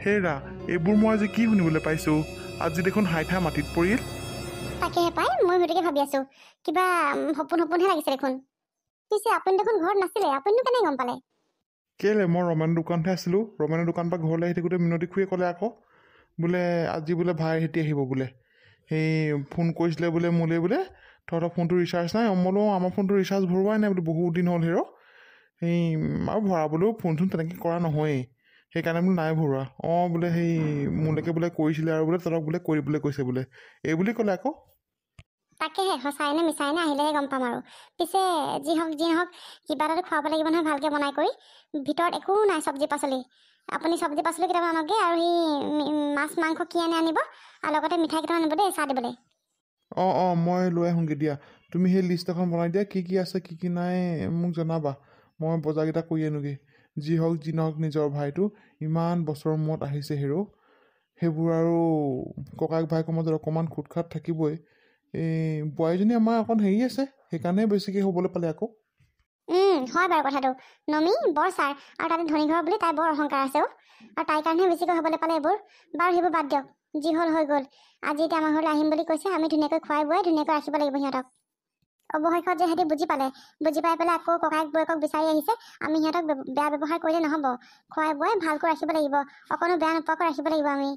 হেৰা এইবোৰ মই আজি কি শুনিবলৈ পাইছোঁ আজি দেখোন হাইঠা মাটিত পৰিল তাকেহে পাই মই গতিকে ভাবি আছো কিবা সপোন সপোনহে লাগিছে দেখোন পিছে আপুনি দেখোন ঘৰত নাছিলে আপুনিনো কেনে গম পালে কেলে মই ৰমেনৰ দোকানতহে আছিলোঁ ৰমেনৰ দোকানৰ পৰা ঘৰলৈ আহি থাকোঁতে মিনতি খুৰীয়ে ক'লে আকৌ বোলে আজি বোলে ভাই হেঁতি আহিব বোলে সেই ফোন কৰিছিলে বোলে মোলৈ বোলে তহঁতৰ ফোনটো ৰিচাৰ্জ নাই বোলো আমাৰ ফোনটো ৰিচাৰ্জ ভৰোৱাই নাই বোলো বহুত দিন হ'ল হেৰ সেই আৰু ভৰাবলৈও ফোন চোন তেনেকৈ কৰা নহয়েই সেইকাৰণে বোলে নাই ভৰোৱা অঁ বোলে সেই মোলৈকে বোলে কৰিছিলে আৰু বোলে তহঁতক বোলে কৰিবলৈ কৈছে বোলে এই বুলি ক'লে আকৌ তাকেহে সঁচাই নে মিছাই নে আহিলেহে গম পাম আৰু পিছে যি নহওক কিবা এটাতো খুৱাব লাগিব নহয় ভালকৈ বনাই কৰি ভিতৰত একো নাই চব্জি পাচলি আপুনি চব্জি পাচলি কেইটামান আনকগৈ আৰু সেই মাছ মাংস কি আনিব আৰু লগতে মিঠাই কেইটামান আনিব দেই চাহ দিবলৈ অঁ মই লৈ আহোঁগৈ দিয়া তুমি সেই লিষ্ট এখন বনাই দিয়া কি আছে কি নাই মোক জনাবা মই বজাৰকেইটা কৰি আনোগৈ যি নহওক নিজৰ ভাইটো ইমান বছৰৰ মূৰত আহিছে হেৰ' সেইবোৰ আৰু ককায়েক ভাইকৰ মাজত অকণমান খুট খাট থাকিবই এই বোৱাৰীজনী আমাৰ অকণ হেৰি আছে সেইকাৰণে বেছিকৈ হ'বলৈ পালে আকৌ হয় বাৰু কথাটো নমি বৰ ছাৰ আৰু তাতে ধনী ঘৰ বুলি তাই বৰ অহংকাৰ আছে আৰু তাইৰ কাৰণেহে বেছিকৈ হ'বলৈ পালে এইবোৰ বাৰু সেইবোৰ বাদ দিয়ক যি হ'ল হৈ গ'ল আজি এতিয়া আমাৰ ঘৰলৈ আহিম বুলি কৈছে আমি ধুনীয়াকৈ খুৱাই বোৱাই ধুনীয়াকৈ ৰাখিব লাগিব সিহঁতক অৱশেষত যে সিহঁতি বুজি পাই পেলাই আকৌ ককায়েক বোৱাৰীয়েকক বিচাৰি আহিছে আমি সিহঁতক বেয়া ব্যৱহাৰ কৰিলে নহ'ব খুৱাই বোৱাই ভালকৈ ৰাখিব লাগিব অকণো বেয়া নোপোৱাকৈ ৰাখিব লাগিব আমি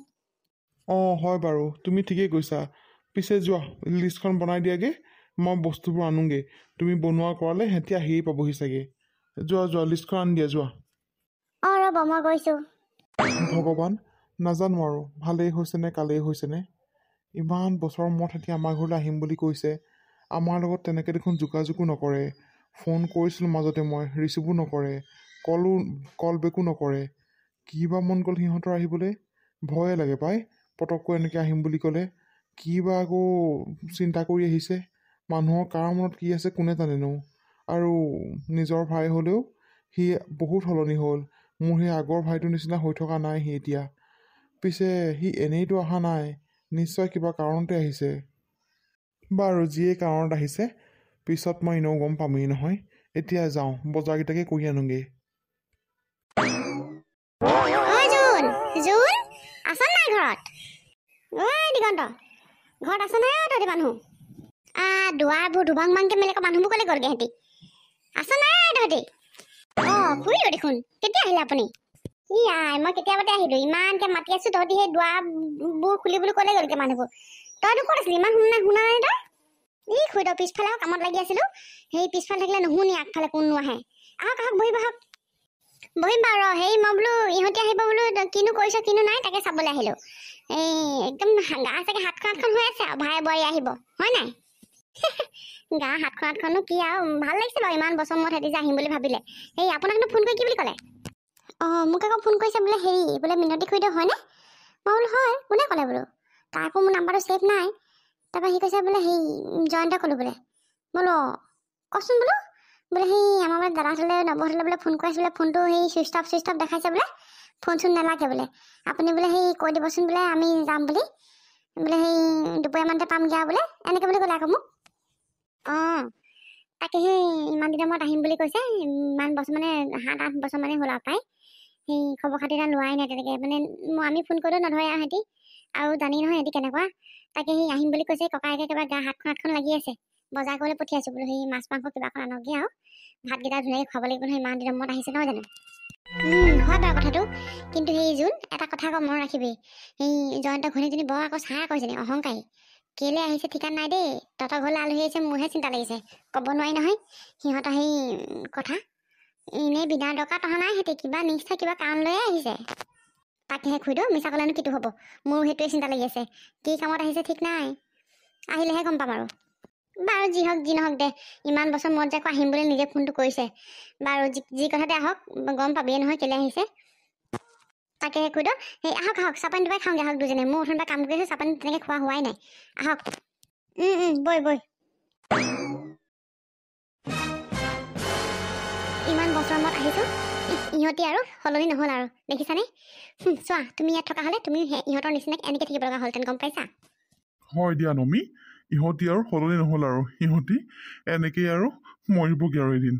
অঁ হয় বাৰু তুমি ঠিকেই কৈছা পিছে যোৱা লিষ্টখন বনাই দিয়াগৈ মই বস্তুবোৰ আনোগৈ তুমি বনোৱা কৰালে সিহঁতি আহিয়ে পাবহি চাগে যোৱা লিষ্টখন আনি দিয়া যোৱা অঁ ৰ'ব মই গৈছোঁ ভগৱান নাজানো আৰু ভালেই হৈছেনে কালেই হৈছেনে ইমান বছৰৰ মূৰত সিহঁতি আমাৰ ঘৰলৈ আহিম বুলি কৈছে আমাৰ লগত তেনেকৈ দেখোন যোগাযোগো নকৰে ফোন কৰিছিলোঁ মাজতে মই ৰিচিভো নকৰে কল বেকো নকৰে কি বা মন গ'ল সিহঁতৰ আহিবলৈ ভয়ে লাগে পাই পটককৈ এনেকৈ আহিম বুলি ক'লে কি বা আকৌ চিন্তা কৰি আহিছে মানুহৰ কাৰ মনত কি আছে কোনে জানেনো আৰু নিজৰ ভাই হ'লেও সি বহুত সলনি হ'ল মোৰ সেই আগৰ ভাইটোৰ নিচিনা হৈ থকা নাই সি এতিয়া পিছে সি এনেইতো অহা নাই নিশ্চয় কিবা কাৰণতে আহিছে বাৰু যিয়ে কাৰণত আহিছে পিছত মই এনেও গম পামেই নহয় এতিয়া যাওঁ বজাৰকেইটাকে কৰি আনোগৈ দিগন্ত ঘৰত আছে নাই তহঁতি মানুহ দুৱাৰবোৰ দুবাং বাংকে মেলে মানুহবোৰ ক'লে গ'লগে সিহঁতি আছে নাই তহঁতি অঁ ফুৰিলো দেখোন কেতিয়া আহিলে আপুনি মই কেতিয়াবাতে আহিলো ইমানকে মাতি আছো তহঁতি সেই দুৱাৰবোৰ খুলিবলৈ ক'লে গ'লগে মানুহবোৰ তইতো ক'ত আছিলি ইমান শুনা নাই তই খুইদ পিছফালে কামত লাগি আছিলো সেই পিছফালে থাকিলে নুশুনি আগফালে কোনো আহে আহক বহিম বাৰু হেৰি মই বোলো ইহঁতি আহিব বোলো কিনো কৰিছ কিনো নাই তাকে চাবলৈ আহিলো এই একদম গা চাগে হাতখন হৈ আছে আৰু ভাই বোৱাৰী আহিব হয় নাই গা হাতখনো কি আৰু ভাল লাগিছে বাৰু ইমান বছৰ মূৰত সিহঁতি যে আহিম বুলি ভাবিলে সেই আপোনাকনো ফোন কৰি কি বুলি ক'লে অঁ মোক আকৌ ফোন কৰিছে বোলে হেৰি বোলে মিনতি খুৰীদেউ হয়নে মই বোলো হয় কোনে ক'লে বোলো তাৰ আকৌ মোৰ নাম্বাৰটো ছেভ নাই তাৰপৰা সি কৈছে বোলে সেই জয়ন্ত ক'লো বোলে বোলো কচোন বোলো সেই আমাৰ বোলে দাদাহঁতলৈ নৱহঁতলৈ বোলে ফোন কৰিছে বোলে ফোনটো সেই চুইচ অফ দেখাইছে বোলে ফোন চোন নালাগে বোলে আপুনি বোলে সেই কৈ দিবচোন বোলে আমি যাম বুলি বোলে সেই দুপৰীয়ামানতে পামগৈ আৰু বোলে এনেকৈ বুলি ক'লে আকৌ মোক অঁ তাকে সেই ইমান দিনৰ মূৰত আহিম বুলি কৈছে ইমান বছৰ মানে 7-8 বছৰ মানে হ'ল আৰু পাই সেই খবৰ খাতি এটা লোৱাই নাই তেনেকৈ মানে আমি ফোন কৰিলেও নধৰে আৰু সিহঁতি আৰু জানি নহয় সিহঁতি কেনেকুৱা তাকে সেই আহিম বুলি কৈছে ককায়েকে একেবাৰে গা হাতখন লাগি আছে বজাৰ কৰিবলৈ পঠিয়াইছোঁ বোলো সেই মাছ মাংস কিবা এখন আনকগৈ আৰু ভাতকেইটা ধুনীয়াকৈ খাব লাগিব নহয় ইমান দিনৰ মূৰত আহিছে নহয় জানো হয় বাৰু কথাটো কিন্তু সেই জোন এটা কথা আকৌ মনত ৰাখিবি সেই জয়ন্ত ঘৈণীজনী বৰ আকৌ চাহ কৈছে অহংকাৰী কেলৈ আহিছে ঠিকান নাই দেই তহঁতৰ ঘৰলৈ আলহী আহিছে মোৰহে চিন্তা লাগিছে ক'ব নোৱাৰি নহয় সিহঁতৰ সেই কথা এনেই বিনা দৰকাৰ অহা নাই সিহঁতি কিবা নিষ্ঠা কিবা কাৰণ লৈয়ে আহিছে তাকেহে খুইদেউ মিছা ক'লেনো কিটো হ'ব মোৰ সেইটোৱে চিন্তা লাগি আছে কি কামত আহিছে ঠিক নাই আহিলেহে গম পাম আৰু বাৰু যি নহওক দে ইমান বছৰ মূৰত যে আকৌ আহিম বুলি নিজে ফোনটো কৰিছে বাৰু যি কথাতে আহক গম পাবিয়ে নহয় কেলৈ আহিছে তাকেহে খুইদেউ সেই আহক চাপানি দুবাই খাওঁগৈ আহক দুজনে মোৰ ওচৰত কাম কৰি আছোঁ চাপানি তেনেকৈ খোৱা হোৱাই নাই আহক বৈ ইমান বছৰৰ মূৰত আহিছোঁ ইহঁতি আৰু সলনি নহ'ল আৰু দেখিছানে চোৱা তুমি ইয়াত থকা হ'লে তুমি ইহঁতৰ নিচিনাকৈ এনেকৈ থাকিব লগা হ'লহেঁতেন গম পাইছা হয় দিয়া নমি ইহঁতি আৰু সলনি নহ'ল আৰু ইহঁতি এনেকেই আৰু মৰিবগৈ আৰু এদিন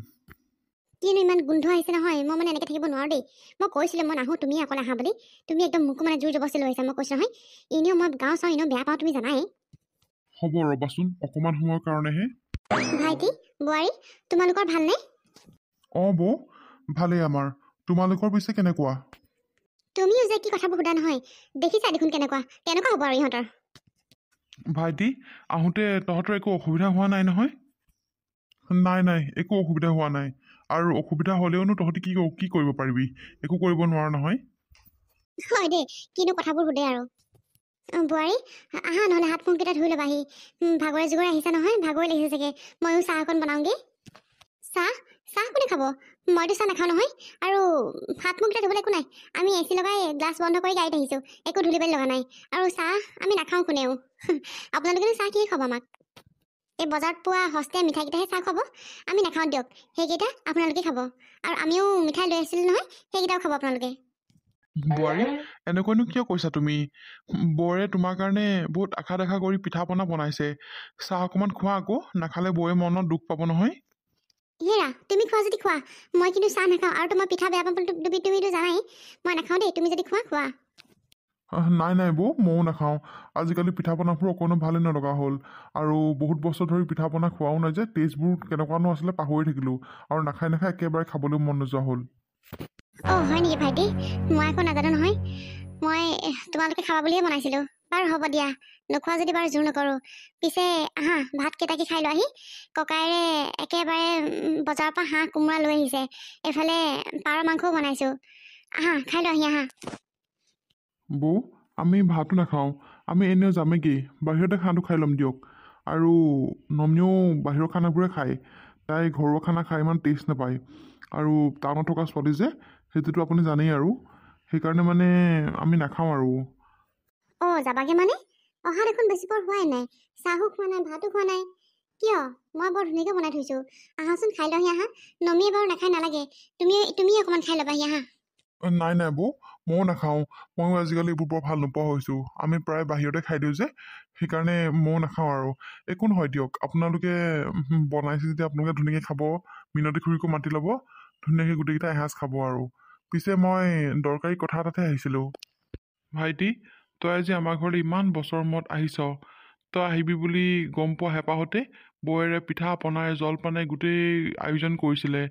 কিনো ইমান গোন্ধ আহিছে নহয়, মই মানে এনেকৈ থাকিব নোৱাৰোঁ দেই। মই কৈছিলোঁ মই নাহোঁ, তুমি অকলে আহা বুলি। তুমি একদম মোকো মানে জোৰ জবস্তি লৈ আহিছা। মই কৈছোঁ নহয়, এনেও মই গাঁও চাওঁ এনেও বেয়া পাওঁ, তুমি জানাই। হ'ব ৰ'বাচোন, অকণমান সময়ৰ কাৰণেহে। ভাইটি, বোৱাৰী, তোমালোকৰ ভালনে? অঁ বৌ, ভালেই আমাৰ। তোমালোকৰ পিছে কেনেকুৱা? তুমিও যে কি কথাবোৰ সোধা নহয়, দেখিছা দেখোন কেনেকুৱা হ'ব আৰু ইহঁতৰ। ভাইটি, আহোঁতে তহঁতৰ একো অসুবিধা হোৱা নাই নহয়? নাই, একো অসুবিধা হোৱা নাই। আৰু অসুবিধা হ'লেওনো তহঁতি কি কৰিব পাৰিবি? একো কৰিব নোৱাৰ নহয়। হয় দেই, কিনো কথাবোৰ সোধে আৰু। বোৱাৰী, আহা নহ'লে হাত মুখকেইটা ধুই ল'বাহি। ভাগৰে জোগৰে আহিছে নহয়, ভাগৰে লাগিছে চাগে। ময়ো চাহ অকণ বনাওঁগৈ। চাহ কোনে খাব? মইতো চাহ নাখাওঁ নহয়। আৰু হাত মুখকেইটা ধুবলৈ একো নাই। আমি এচি লগাই গ্লাছ বন্ধ কৰি গাড়ীত আহিছোঁ, একো ধূলি বালি লগা নাই। আৰু চাহ আমি নাখাওঁ কোনেও। আপোনালোকেনো চাহ কি খাব আমাক? এই বজাৰত পোৱা সস্তীয়া মিঠাইকেইটাহে চাহ খাব। আমি নাখাওঁ দিয়ক, সেইকেইটা আপোনালোকে খাব। আৰু আমিও মিঠাই লৈ আহিছিলোঁ নহয়, সেইকেইটাও খাব আপোনালোকে। বোৱাৰী, এনেকুৱানো কিয় কৈছা তুমি? বৌৰে তোমাৰ কাৰণে বহুত আশা দেখা কৰি পিঠা পনা বনাইছে। চাহ অকণমান খোৱা আকৌ, নাখালে বৌয়ে মনত দুখ পাব নহয়। হেৰা, তুমি খোৱা যদি খোৱা, মই কিন্তু চাহ নাখাওঁ। আৰু তোমাৰ পিঠা বেয়া পাওঁ বুলি তুমিতো জানাই। মই নাখাওঁ দেই, তুমি যদি খোৱা। নাই বৌ, ময়ো নাখাওঁ। আজিকালি পিঠা পনাবোৰ অকণো ভালেই নলগা হ'ল। আৰু বহুত বছৰ ধৰি পিঠা পনা খোৱাও নাই যে, টেষ্টবোৰ কেনেকুৱানো আছিলে পাহৰি থাকিলোঁ। আৰু নাখাই একেবাৰে খাবলৈও মন নোযোৱা হ'ল। অঁ হয় নেকি ভাইটি? মই একো নাজানো নহয়। মই তোমালোকে খাবা বুলিয়ে বনাইছিলোঁ। বাৰু হ'ব দিয়া, নোখোৱা যদি বাৰু জোৰ নকৰোঁ। পিছে আহা, ভাত কেইটাকে খাই লোৱাহি। ককাইৰে একেবাৰে বজাৰৰ পৰা হাঁহ কোমোৰা লৈ আহিছে। এইফালে পাৰ মাংসও বনাইছোঁ। আহা, খাই লোৱাহি আহা। বৌ, আমি ভাতো নাখাওঁ। আমি এনেও যামেগৈ, বাহিৰতে খানাটো খাই ল'ম দিয়ক। আৰু নমীয়েও বাহিৰৰ খানাবোৰে খায়। তাই ঘৰুৱা খানা খাই ইমান টেষ্ট নাপায়। আৰু টাউনত থকা ছোৱালী যে, সেইটোতো আপুনি জানেই আৰু। সেইকাৰণে মানে আমি নাখাওঁ আৰু। অঁ যাবাগে মানে? অহা দেখোন বেছি পৰ হোৱাই নাই। চাহো খোৱা নাই, ভাতো খোৱা নাই। কিয়? মই বৰ ধুনীয়াকৈ বনাই থৈছোঁ। আহাচোন খাই লহি আহা। নমীয়ে বাৰু নাখায় নালাগে, তুমি অকণমান খাই ল'বাহি আহা। নাই বৌ, ময়ো নাখাওঁ। ময়ো আজিকালি এইবোৰ বৰ ভাল নোপোৱা হৈছোঁ। আমি প্ৰায় বাহিৰতে খাই দিওঁ যে, সেইকাৰণে ময়ো নাখাওঁ আৰু। একো নহয় দিয়ক, আপোনালোকে বনাইছে যেতিয়া আপোনালোকে ধুনীয়াকৈ খাব। মিনতী খুৰীকো মাতি ল'ব, ধুনীয়াকৈ গোটেইকেইটা এসাঁজ খাব আৰু। পিছে মই দৰকাৰী কথা এটাতে আহিছিলোঁ। ভাইটি, তই আজি আমাৰ ঘৰলৈ ইমান বছৰৰ মূৰত আহিছ। তই আহিবি বুলি গম পোৱা হেঁপাহতে বৌয়েৰে পিঠা পনাই জলপানে গোটেই আয়োজন কৰিছিলে।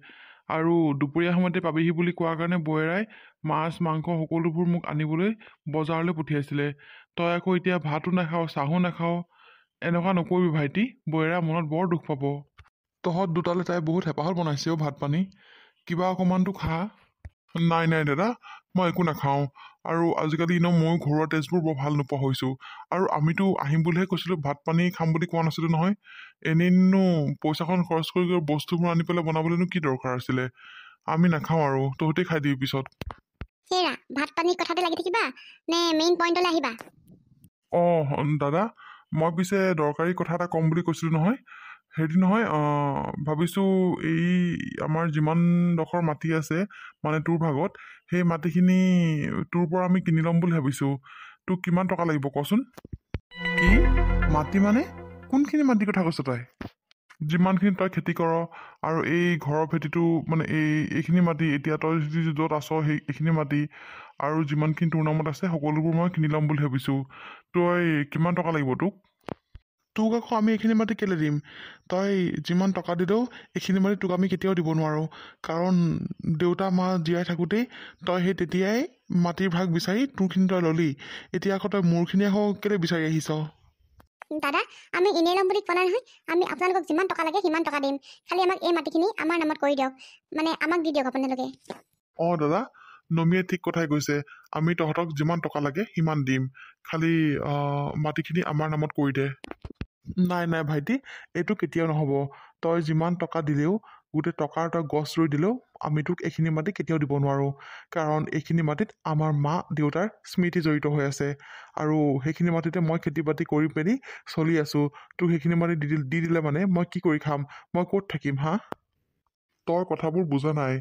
আৰু দুপৰীয়া সময়তে পাবিহি বুলি কোৱাৰ কাৰণে বৌয়েৰাই মাছ মাংস সকলোবোৰ মোক আনিবলৈ বজাৰলৈ পঠিয়াইছিলে। তই আকৌ এতিয়া ভাতো নাখাওঁ, চাহো নাখাওঁ। এনেকুৱা নকৰিবি ভাইটি, বৌয়েৰাই মনত বৰ দুখ পাব। তহঁত দুটালৈ তাই বহুত হেঁপাহত বনাইছে বাত পানী, কিবা অকণমানতো খা। নাই দাদা, মই একো নাখাওঁ। আৰু আজিকালি ময়ো ঘৰুৱা টেষ্টবোৰ বৰ ভাল নোপোৱা হৈছোঁ। আৰু আমিতো আহিম বুলিহে কৈছিলোঁ, ভাত পানী খাম বুলি কোৱা নাছিলোঁ নহয়। এনেইনো পইচাখন খৰচ কৰি বস্তুবোৰ আনি পেলাই বনাবলৈনো কি দৰকাৰ আছিলে। আমি নাখাওঁ আৰু, তহঁতেই খাই দিবি পিছত। হেৰা, ভাত পানীৰ কথাতে লাগি থাকিবা নে মেইন পইণ্টলৈ আহিবা? অঁ দাদা, মই পিছে দৰকাৰী কথা এটা ক'ম বুলি কৈছিলোঁ নহয়। হেৰি নহয়, ভাবিছোঁ এই আমাৰ যিমানডোখৰ মাটি আছে মানে তোৰ ভাগত, সেই মাটিখিনি তোৰ পৰা আমি কিনি ল'ম বুলি ভাবিছোঁ। তোক কিমান টকা লাগিব কচোন? কি মাটি মানে? কোনখিনি মাটিৰ কথা কৈছ তই? যিমানখিনি তই খেতি কৰ, আৰু এই ঘৰৰ ভেটিটো মানে এইখিনি মাটি, এতিয়া তই য'ত আছ এইখিনি মাটি, আৰু যিমানখিনি তোৰ নামত আছে সকলোবোৰ মই কিনি ল'ম বুলি ভাবিছোঁ। তই কিমান টকা লাগিব তোক? তোক আকৌ আমি এইখিনি মাটি কেলৈ দিম? তই যিমান টকা দিলেও এইখিনি মাটি তোক আমি কেতিয়াও দিব নোৱাৰোঁ। কাৰণ দেউতা মা জীয়াই থাকোঁতেই তই সেই তেতিয়াই মাটিৰ ভাগ বিচাৰি তোৰখিনি তই ল'লি। এতিয়া আকৌ তই মোৰখিনি আকৌ কেলৈ বিচাৰি আহিছ? দাদা, আমি এনেই ল'ম বুলি কোৱা নাই নহয়। আমি আপোনালোকক যিমান টকা লাগে সিমান টকা দিম। খালি আমাক এই মাটিখিনি আমাৰ নামত কৰি দিয়ক, মানে আমাক দি দিয়ক আপোনালোকে। অঁ দাদা, নমীয়ে ঠিক কথাই কৈছে। আমি তহঁতক যিমান টকা লাগে সিমান দিম, খালি মাটিখিনি আমাৰ নামত কৰি দে। নাই ভাইটি, এইটো কেতিয়াও নহ'ব। তই যিমান টকা দিলেও, গোটেই টকাৰ তই গছ ৰুই দিলেও আমি তোক এইখিনি মাটি কেতিয়াও দিব নোৱাৰোঁ। কাৰণ এইখিনি মাটিত আমাৰ মা দেউতাৰ স্মৃতি জড়িত হৈ আছে। আৰু সেইখিনি মাটিতে মই খেতি বাতি কৰি পিনি চলি আছোঁ। তোক সেইখিনি মাটি দি দিলে মানে মই কি কৰি খাম? মই ক'ত থাকিম হা? তই কথাবোৰ বুজা নাই।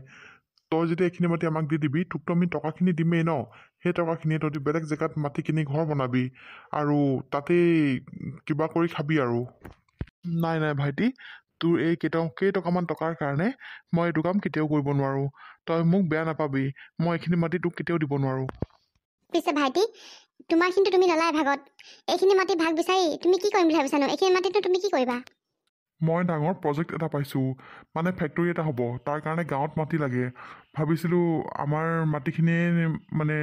তই যদি এইখিনি মাটি আমাক দি দিবি, তোকতো আমি টকাখিনি দিমেই ন। সেই টকাখিনিয়ে তই বেলেগ জেগাত মাটি কিনি ঘৰ বনাবি, আৰু তাতেই কিবা কৰি খাবি আৰু। নাই ভাইটি, তোৰ এই কেইটকামান টকাৰ কাৰণে মই এইটো কাম কেতিয়াও কৰিব নোৱাৰোঁ। তই মোক বেয়া নাপাবি, মই এইখিনি মাটি তোক কেতিয়াও দিব নোৱাৰোঁ। পিছে ভাইটি, তোমাৰ কিন্তু তুমি নলাই ভাগত। এইখিনি মাটি ভাগ বিচাৰি তুমি কি কৰিম বুলি ভাবিছানো? এইখিনি মাটিতো তুমি কি কৰিবা? মই ডাঙৰ প্ৰজেক্ট এটা পাইছোঁ, মানে ফেক্টৰী এটা হ'ব। তাৰ কাৰণে গাঁৱত মাটি লাগে। ভাবিছিলোঁ আমাৰ মাটিখিনিয়ে মানে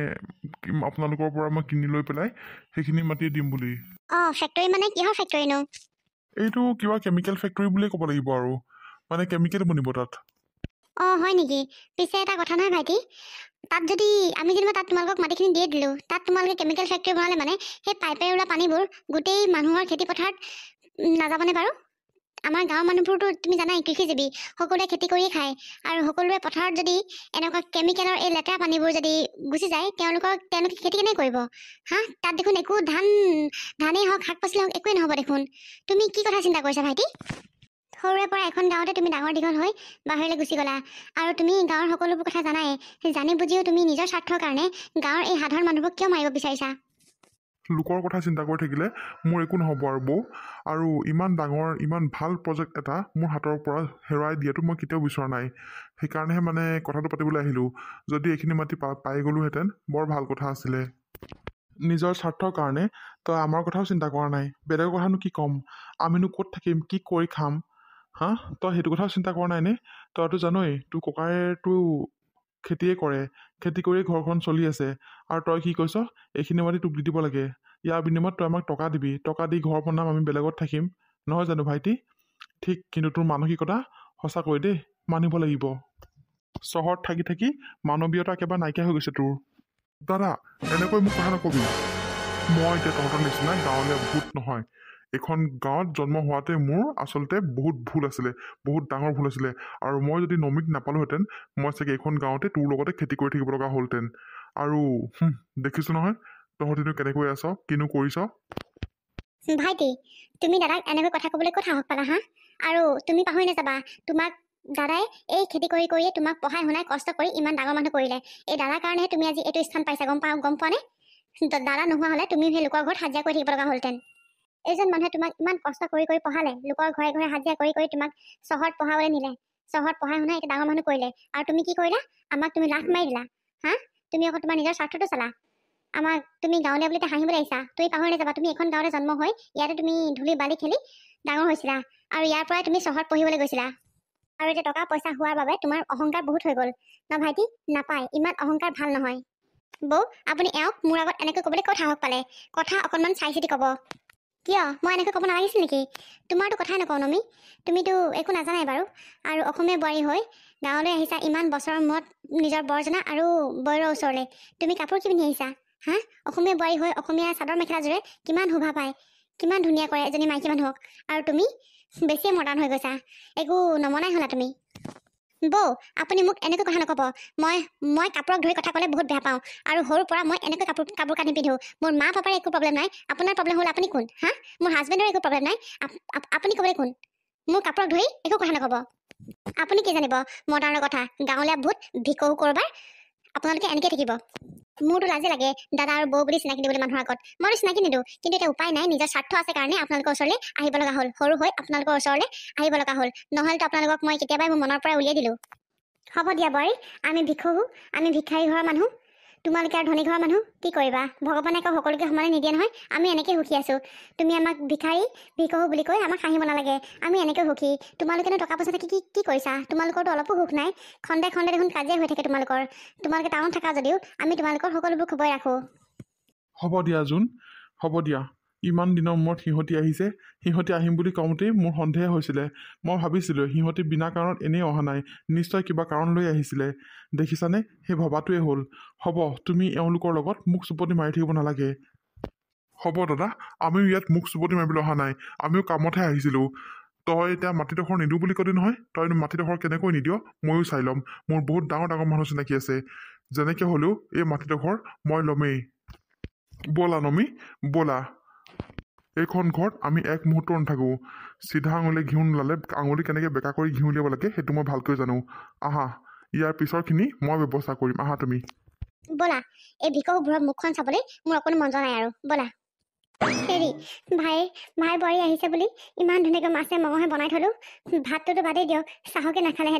আপোনালোকৰ পৰা মই কিনি লৈ পেলাই সেইখিনি মাটি দিম বুলি। ফেক্টৰী মানে কিহৰ ফেক্টৰীনো? এইটো কিবা কেমিকেল ফেক্টৰী বুলিয়ে ক'ব লাগিব আৰু, মানে কেমিকেল বনিব তাত। হয় নেকি? পিছে এটা কথা নহয় ভাইটি, তাত যদি আমি যেনিবা তাত তোমালোকক মাটিখিনি দিয়ে দিলোঁ, তাত তোমালোকে কেমিকেল ফেক্টৰী বনালে মানে সেই পাইপেৰে ওলোৱা পানীবোৰ গোটেই মানুহৰ খেতি পথাৰত নাযাবনে বাৰু? আমাৰ গাঁৱৰ মানুহবোৰতো তুমি জানাই কৃষিজীৱী, সকলোৱে খেতি কৰিয়ে খায়। আৰু সকলোৱে পথাৰত যদি এনেকুৱা কেমিকেলৰ এই লেতেৰা পানীবোৰ যদি গুচি যায়, তেওঁলোকে খেতি কেনেকৈ কৰিব? তাত দেখোন একো ধানেই হওক, শাক পাচলি হওক, একোৱেই নহ'ব দেখোন। তুমি কি কথা চিন্তা কৰিছা ভাইটি? সৰুৰে পৰা এখন গাঁৱতে তুমি ডাঙৰ দীঘল হৈ বাহিৰলৈ গুচি গ'লা, আৰু তুমি গাঁৱৰ সকলোবোৰ কথা জানাই। জানি বুজিও তুমি নিজৰ স্বাৰ্থৰ কাৰণে গাঁৱৰ এই সাধাৰণ মানুহবোৰক কিয় মাৰিব বিচাৰিছা? লোকৰ কথা চিন্তা কৰি থাকিলে মোৰ একো নহ'ব আৰু বৌ। আৰু ইমান ডাঙৰ ইমান ভাল প্ৰজেক্ট এটা মোৰ হাতৰ পৰা হেৰুৱাই দিয়াটো মই কেতিয়াও বিচৰা নাই। সেইকাৰণেহে মানে কথাটো পাতিবলৈ আহিলোঁ। যদি এইখিনি মাটি পাই গ'লোহেঁতেন বৰ ভাল কথা আছিলে। নিজৰ স্বাৰ্থৰ কাৰণে তই আমাৰ কথাও চিন্তা কৰা নাই। বেলেগৰ কথানো কি ক'ম? আমিনো ক'ত থাকিম, কি কৰি খাম? তই সেইটো কথাও চিন্তা কৰা নাই নে? তইতো জানই তোৰ ককায়েতো খেতিয়ে কৰে, খেতি কৰিয়ে ঘৰখন চলি আছে। আৰু তই কি কৈছ? এইখিনি মাটি তোক দি দিব লাগে। ইয়াৰ বিনিময়ত তই আমাক টকা দিবি, টকা দি ঘৰ বনাম, আমি বেলেগত থাকিম, নহয় জানো ভাইটি? ঠিক, কিন্তু তোৰ মানসিকতা সঁচাকৈ দেই মানিব লাগিব। চহৰত থাকি থাকি মানৱীয়তা একেবাৰে নাইকিয়া হৈ গৈছে তোৰ। দাদা, এনেকৈ মোক কথা নকবি। মই এতিয়া তহঁতৰ নিচিনা গাঁৱলীয়া ভূত নহয়। এইখন গাঁৱত জন্ম হোৱাতে মোৰ আচলতে বহুত ভুল আছিলে, বহুত ডাঙৰ ভুল আছিলে। আৰু মই যদি নমিক নাপালোহেঁতেন, মই চাগে এইখন গাঁৱতে তোৰ লগতে খেতি কৰি থাকিব লগা হ'লহেঁতেন। আৰু দেখিছো নহয় তহঁতিনো কেনেকৈ আছ, কিনো কৰিছ। ভাইটি, তুমি দাদাক এনেকৈ কথা ক'বলৈ ক'ত সাহস পালা? আৰু তুমি পাহৰি নাযাবা, তোমাক দাদাই এই খেতি কৰিয়ে তোমাক পঢ়াই শুনাই কষ্ট কৰি ইমান ডাঙৰ মানুহ কৰিলে। এই দাদাৰ কাৰণেহে তুমি আজি এইটো স্থান পাইছা, গম পোৱা নে? দাদা নোহোৱা হ'লে তুমি সেই লোকৰ ঘৰত হাজিৰা কৰি থাকিব লগা হ'লহেঁতেন। এইজন মানুহে তোমাক ইমান কষ্ট কৰি পঢ়ালে, লোকৰ ঘৰে ঘৰে হাজিৰা কৰি তোমাক চহৰত পঢ়াবলৈ নিলে, চহৰত পঢ়াই শুনাই এতিয়া ডাঙৰ মানুহ কৰিলে। আৰু তুমি কি কৰিলা? আমাক তুমি লাখ মাৰি দিলা। তুমি আকৌ তোমাৰ নিজৰ স্বাৰ্থটো চালা। আমাক তুমি গাঁৱলীয়া বুলি হাঁহিবলৈ আহিছা। তুমি পাহৰি নাযাবা, তুমি এখন গাঁৱতে জন্ম হৈ ইয়াতে তুমি ধূলি বালি খেলি ডাঙৰ হৈছিলা, আৰু ইয়াৰ পৰাই তুমি চহৰত পঢ়িবলৈ গৈছিলা। আৰু এতিয়া টকা পইচা হোৱাৰ বাবে তোমাৰ অহংকাৰ বহুত হৈ গ'ল ন ভাইটি? নাপায়, ইমান অহংকাৰ ভাল নহয়। বৌ, আপুনি এওঁক মোৰ আগত এনেকৈ ক'বলৈ ক'ত সাহস পালে? কথা অকণমান চাই চিতি ক'ব। কিয় মই এনেকৈ ক'ব নালাগিছিল নেকি? তোমাৰতো কথাই নকওঁ নমি, তুমিতো একো নাজানাই বাৰু। আৰু অসমীয়া বোৱাৰী হৈ গাঁৱলৈ আহিছা ইমান বছৰৰ মূৰত নিজৰ বৰজনা আৰু বৌৰৰ ওচৰলৈ। তুমি কাপোৰ কি পিন্ধি আহিছা? অসমীয়া বোৱাৰী হৈ অসমীয়া চাদৰ মেখেলাযোৰে কিমান শোভা পায়, কিমান ধুনীয়া কৰে এজনী মাইকী মানুহক। আৰু তুমি বেছিয়ে মডাৰ্ণ হৈ গৈছা, একো নমনাই হ'লা তুমি। বৌ, আপুনি মোক এনেকৈ কথা নক'ব। মই কাপোৰক ধৰি কথা ক'লে বহুত বেয়া পাওঁ, আৰু সৰুৰ পৰা মই এনেকৈ কাপোৰ কানি পিন্ধো। মোৰ মা পাপাৰ একো প্ৰব্লেম নাই, আপোনাৰ প্ৰব্লেম হ'ল আপুনি কোন? মোৰ হাজবেণ্ডৰ একো প্ৰব্লেম নাই, আপুনি ক'বলৈ কোন? মোৰ কাপোৰক ধৰি একো কথা নক'ব। আপুনি কি জানিব মডাৰ্ণৰ কথা? গাঁৱলীয়া ভূত, ভিকহু কৰবাৰ, আপোনালোকে এনেকৈ থাকিব। মোৰতো লাজে লাগে দাদা আৰু বৌ বুলি চিনাকি দিবলৈ মানুহৰ আগত। মইতো চিনাকি নিদিওঁ, কিন্তু এতিয়া উপায় নাই, নিজৰ স্বাৰ্থ আছে কাৰণে আপোনালোকৰ ওচৰলৈ আহিব লগা হ'ল। সৰু হৈ আপোনালোকৰ ওচৰলৈ আহিব লগা হ'ল, নহ'লেতো আপোনালোকক মই কেতিয়াবাই মোৰ মনৰ পৰা উলিয়াই দিলোঁ। হ'ব দিয়া বোৱাৰী, আমি ভিকহু, আমি ভিক্ষাৰী ঘৰৰ মানুহ, তোমালোকে আৰু ধনী ঘৰৰ মানুহ। কি কৰিবা, ভগৱানে আকৌ সকলোকে সমানে নিদিয়ে নহয়। আমি এনেকৈ সুখী আছোঁ। তুমি আমাক ভিকহু বুলি কৈ আমাক হাঁহিব নালাগে। আমি এনেকৈ সুখী। তোমালোকেনো টকা পইচা থাকি কি কৰিছা? তোমালোকৰতো অলপো সুখ নাই। খণ্ডে খণ্ডে দেখোন কাজিয়া হৈ থাকে তোমালোকে টাউন থাকা যদিও আমি তোমালোকৰ সকলোবোৰ খবৰে ৰাখোঁ। হ'ব দিয়া জোন, হ'ব দিয়া। ইমান দিনৰ মূৰত সিহঁতি আহিছে। সিহঁতি আহিম বুলি কওঁতেই মোৰ সন্দেহ হৈছিলে। মই ভাবিছিলোঁ সিহঁতি বিনা কাৰণত এনেই অহা নাই, নিশ্চয় কিবা কাৰণ লৈ আহিছিলে। দেখিছানে, সেই ভবাটোৱে হ'ল। হ'ব, তুমি এওঁলোকৰ লগত মুখ চুপতি মাৰি থাকিব নালাগে। হ'ব দাদা, আমিও ইয়াত মুখ চুপতি মাৰিবলৈ অহা নাই, আমিও কামতহে আহিছিলোঁ। তই এতিয়া মাটিডোখৰ নিদিওঁ বুলি ক'লি নহয়, তই মাটিডোখৰ কেনেকৈ নিদিয় ময়ো চাই ল'ম। মোৰ বহুত ডাঙৰ ডাঙৰ মানুহ চিনাকি আছে। যেনেকৈ হ'লেও এই মাটিডোখৰ মই ল'মেই। ব'লা নমি, ব'লা। এইখন ঘৰত আমি এক মুহূৰ্ত নাথাকোঁ। চিধা আঙুলি ঘিউ নোলালে আঙুলি কেনেকৈ বেকা কৰি ঘিউ উলিয়াব লাগে সেইটো মই ভালকৈ জানো। আহা, ইয়াৰ পিছৰখিনি মই ব্যৱস্থা কৰিম। আহা তুমি। ব'লা, এই ভিকহুবোৰৰ মুখখন চাবলৈ মোৰ অকণো মন যোৱা নাই আৰু। ব'লা। হেৰি ভাই বোৱাৰী আহিছে বুলি ইমান ধুনীয়াকৈ মাছে মঙহে বনাই থলো। ভাতটোতো বাদেই দিয়ক, চাহকে নাখালে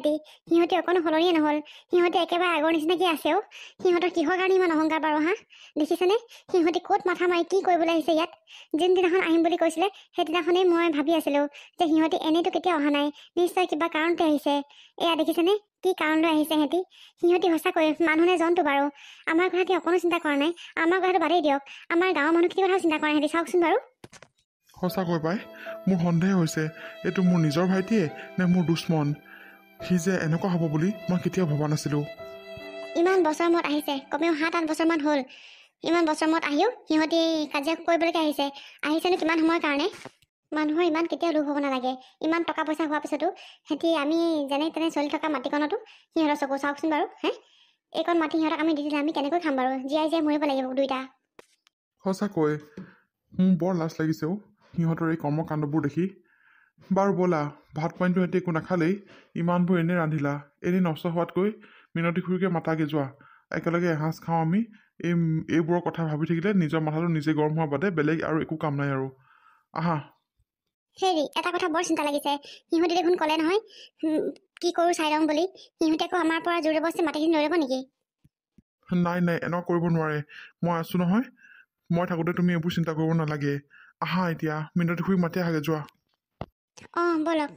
সিহঁতি অকণো সলনিয়ে নহ'ল। সিহঁতি একেবাৰে আগৰ নিচিনাকৈ আছেও। সিহঁতৰ কিহৰ কাৰণে ইমান অহংকাৰ বাৰু হা? দেখিছেনে সিহঁতি ক'ত মাথা মাৰি কি কৰিবলৈ আহিছে ইয়াত? যোনদিনাখন আহিম বুলি কৈছিলে সেইদিনাখনেই মই ভাবি আছিলোঁ যে সিহঁতি এনেইতো কেতিয়াও অহা নাই, নিশ্চয় কিবা কাৰণতে আহিছে। এয়া দেখিছেনে কি কাৰণ লৈ আহিছে সিহঁতি সঁচাকৈ মানুহ নে জন্তু বাৰু? আমাৰ কথাটি অকণো চিন্তা কৰা নাই। আমাৰ কথাটো বাদেই দিয়ক, আমাৰ গাঁৱৰ মানুহখিনিৰ কথাও চিন্তা কৰা নাই চাওকচোন বাৰু। সঁচাকৈ পাই মোৰ সন্দেহ হৈছে এইটো মোৰ নিজৰ ভাইটিয়ে নে মোৰ দুশ্মন। সি যে এনেকুৱা হ'ব বুলি মই কেতিয়াও ভবা নাছিলোঁ। ইমান বছৰ মূৰত আহিছে, কমেও 7-8 বছৰমান হ'ল। ইমান বছৰ মূৰত আহিও সিহঁতি কাজিয়া কৰিবলৈকে আহিছেনো কিমান সময়ৰ কাৰণে? মানুহৰ ইমান কেতিয়াও লোভ হ'ব নালাগে। ইমান টকা পইচা হোৱাৰ পিছতো আমি যেনে তেনে চলি থকা মাটিকণতো সিহঁতৰ চকু চাওকচোন বাৰু হে? এইকণ মাটি সিহঁতক আমি দি দিলে আমি কেনেকৈ খাম বাৰু? জীয়াই মৰিব লাগিব দুইটা। সঁচাকৈ মোৰ বৰ লাজ লাগিছে সিহঁতৰ এই কৰ্মকাণ্ডবোৰ দেখি। বাৰু ব'লা, ভাত পানীটো সিহঁতি একো নাখালেই, ইমানবোৰ এনেই ৰান্ধিলা, এনেই নষ্ট হোৱাতকৈ মিনতী খুৰীকে মাতাগে যোৱা, একেলগে এসাঁজ খাওঁ আমি। এইবোৰৰ কথা ভাবি থাকিলে নিজৰ মাথাটো নিজে গৰম হোৱাৰ বাদে বেলেগ আৰু একো কাম নাই আৰু। আহা। হেৰি এটা কথা বৰ চিন্তা লাগিছে। সিহঁতি দেখোন ক'লে নহয় কি কৰোঁ চাই লওঁ বুলি। সিহঁতি আকৌ আমাৰ পৰা জোৰ জবৰদস্তি মাটিখিনি লৈ ল'ব নেকি? নাই এনেকুৱা কৰিব নোৱাৰে, মই আছোঁ নহয়। মই থাকোঁতে তুমি এইবোৰ চিন্তা কৰিব নালাগে। আহা এতিয়া মিনতী খুৰীক মাতি আহাগে যোৱা। অঁ ব'লক।